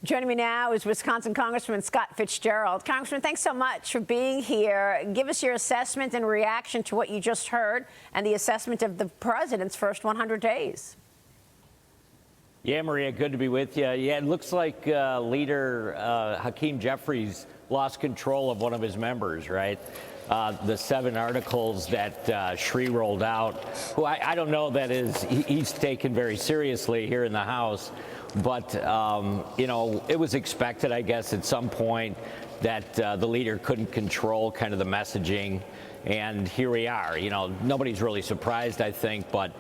Joining me now is Wisconsin Congressman Scott Fitzgerald. Congressman, thanks so much for being here. Give us your assessment and reaction to what you just heard and the assessment of the president's first 100 days. Yeah, Maria, good to be with you. Yeah, it looks like Leader Hakeem Jeffries lost control of one of his members, right? The 7 articles that Shri rolled out, who I don't know that he's taken very seriously here in the House. But, you know, it was expected, I guess, at some point that the leader couldn't control kind of the messaging. And here we are. You know, nobody's really surprised, I think, but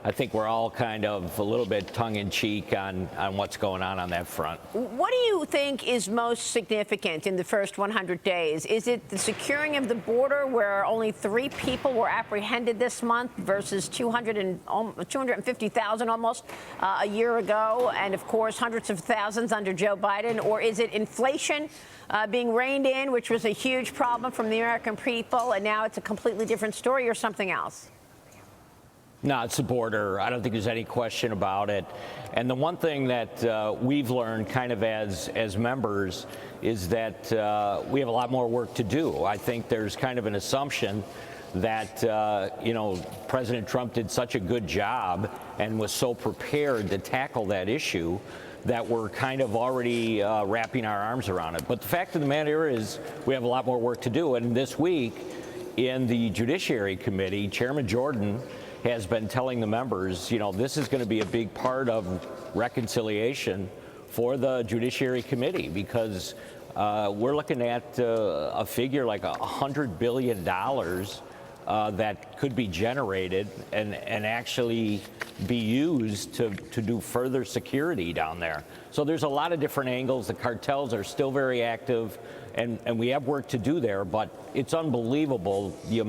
I think we're all kind of a little bit tongue-in-cheek on what's going on that front. What do you think is most significant in the first 100 days? Is it the securing of the border, where only 3 people were apprehended this month versus 250,000 almost a year ago, and of course hundreds of thousands under Joe Biden? Or is it inflation being reined in, which was a huge problem from the American people, and now it's a completely different story, or something else? No, it's the border. I don't think there's any question about it. And the one thing that we've learned kind of as members is that we have a lot more work to do. I think there's kind of an assumption that, you know, President Trump did such a good job and was so prepared to tackle that issue that we're kind of already wrapping our arms around it. But the fact of the matter is we have a lot more work to do. And this week in the Judiciary Committee, Chairman Jordan has been telling the members, you know, this is going to be a big part of reconciliation for the Judiciary Committee, because we're looking at a figure like $100 billion that could be generated and actually be used to do further security down there. So there's a lot of different angles. The cartels are still very active, and we have work to do there, but it's unbelievable the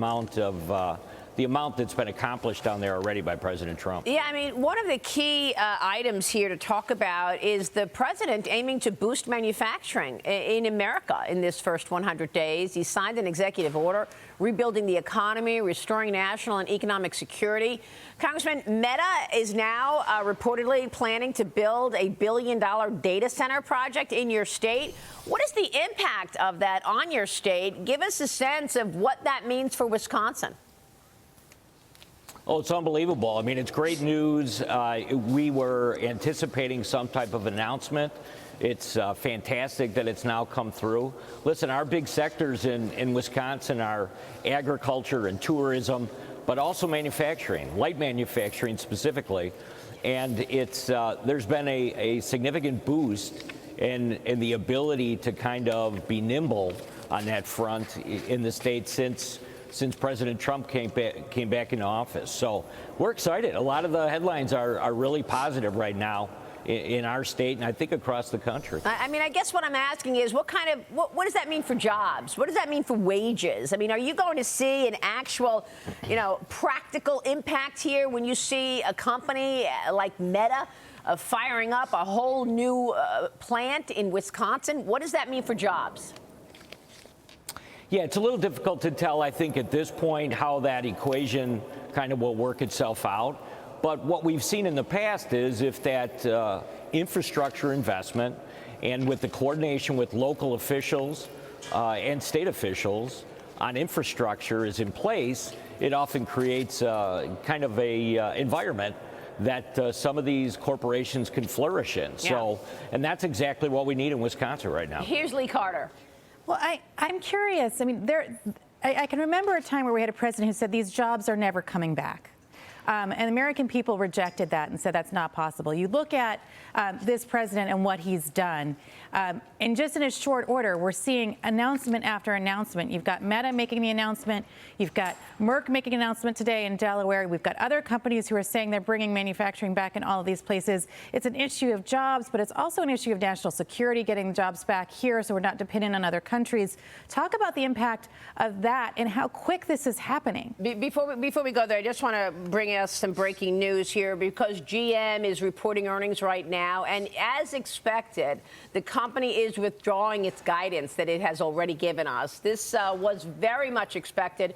amount that's been accomplished down there already by President Trump. Yeah, I mean, one of the key items here to talk about is the president aiming to boost manufacturing in America in this first 100 days. He signed an executive order rebuilding the economy, restoring national and economic security. Congressman, Meta is now reportedly planning to build a $1 billion data center project in your state. What is the impact of that on your state? Give us a sense of what that means for Wisconsin. Oh, it's unbelievable. I mean, it's great news. We were anticipating some type of announcement. It's fantastic that it's now come through. Listen, our big sectors in Wisconsin are agriculture and tourism, but also manufacturing, light manufacturing specifically. And it's there's been a significant boost in the ability to kind of be nimble on that front in the state since President Trump came back into office. So we're excited. A lot of the headlines are really positive right now in our state, and I think across the country. I mean, I guess what I'm asking is what does that mean for jobs? What does that mean for wages? I mean, are you going to see an actual, you know, practical impact here when you see a company like Meta firing up a whole new plant in Wisconsin? What does that mean for jobs? Yeah, it's a little difficult to tell, I think, at this point how that equation kind of will work itself out. But what we've seen in the past is if that infrastructure investment and with the coordination with local officials and state officials on infrastructure is in place, it often creates kind of a environment that some of these corporations can flourish in. Yeah. So, and that's exactly what we need in Wisconsin right now. Here's Lee Carter. Well, I'm curious. I mean, I can remember a time where we had a president who said these jobs are never coming back. And the American people rejected that and said that's not possible. You look at this president and what he's done. And just in a short order, we're seeing announcement after announcement. You've got Meta making the announcement. You've got Merck making an announcement today in Delaware. We've got other companies who are saying they're bringing manufacturing back in all of these places. It's an issue of jobs, but it's also an issue of national security, getting the jobs back here so we're not dependent on other countries. Talk about the impact of that and how quick this is happening. Before we go there, I just want to bring in us some breaking news here because GM is reporting earnings right now. And as expected, the company is withdrawing its guidance that it has already given us. This was very much expected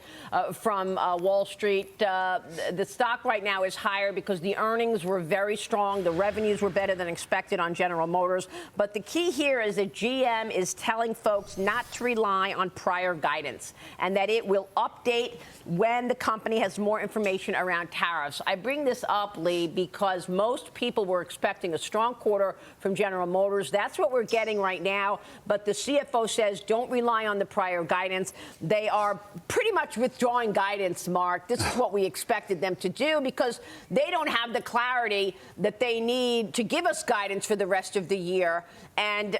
from Wall Street. The stock right now is higher because the earnings were very strong. The revenues were better than expected on General Motors. But the key here is that GM is telling folks not to rely on prior guidance and that it will update when the company has more information around tariffs. I bring this up, Lee, because most people were expecting a strong quarter from General Motors. That's what we're getting right now. But the CFO says don't rely on the prior guidance. They are pretty much withdrawing guidance, Mark. This is what we expected them to do because they don't have the clarity that they need to give us guidance for the rest of the year. And,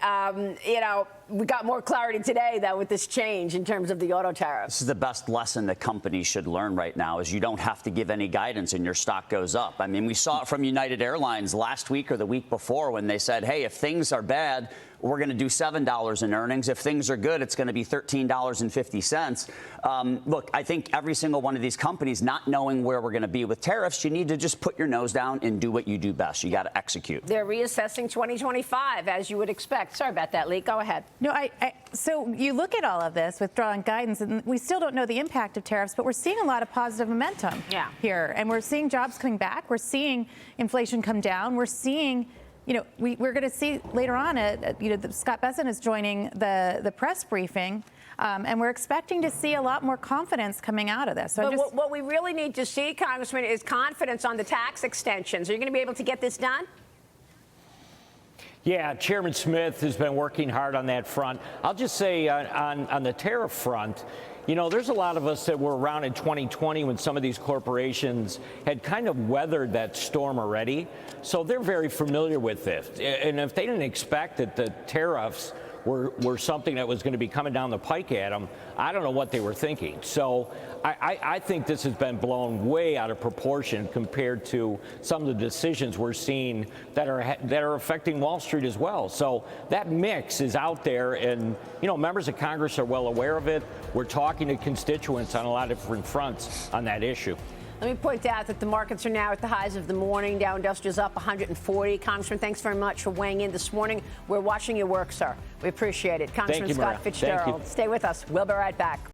we got more clarity today, though, with this change in terms of the auto tariffs. This is the best lesson that companies should learn right now is you don't have to give any guidance and your stock goes up. I mean, we saw it from United Airlines last week or the week before when they said, hey, if things are bad, we're going to do $7 in earnings. If things are good, it's going to be $13.50. Look, I think every single one of these companies, not knowing where we're going to be with tariffs, you need to just put your nose down and do what you do best. You got to execute. They're reassessing 2025, as you would expect. Sorry about that, Lee. Go ahead. No, so you look at all of this, withdrawing guidance, and we still don't know the impact of tariffs, but we're seeing a lot of positive momentum here. And we're seeing jobs coming back. We're seeing inflation come down. We're seeing, we're going to see later on, Scott Bessent is joining the press briefing, and we're expecting to see a lot more confidence coming out of this. So but what we really need to see, Congressman, is confidence on the tax extensions. Are you going to be able to get this done? Yeah, Chairman Smith has been working hard on that front. I'll just say on the tariff front, there's a lot of us that were around in 2020 when some of these corporations had kind of weathered that storm already. So they're very familiar with this. And if they didn't expect that the tariffs were something that was going to be coming down the pike at them, I don't know what they were thinking. So I think this has been blown way out of proportion compared to some of the decisions we're seeing that are affecting Wall Street as well. So that mix is out there, and members of Congress are well aware of it. We're talking to constituents on a lot of different fronts on that issue. Let me point out that the markets are now at the highs of the morning. Dow Industrial's up 140. Congressman, thanks very much for weighing in this morning. We're watching your work, sir. We appreciate it. Congressman Scott Fitzgerald, stay with us. We'll be right back.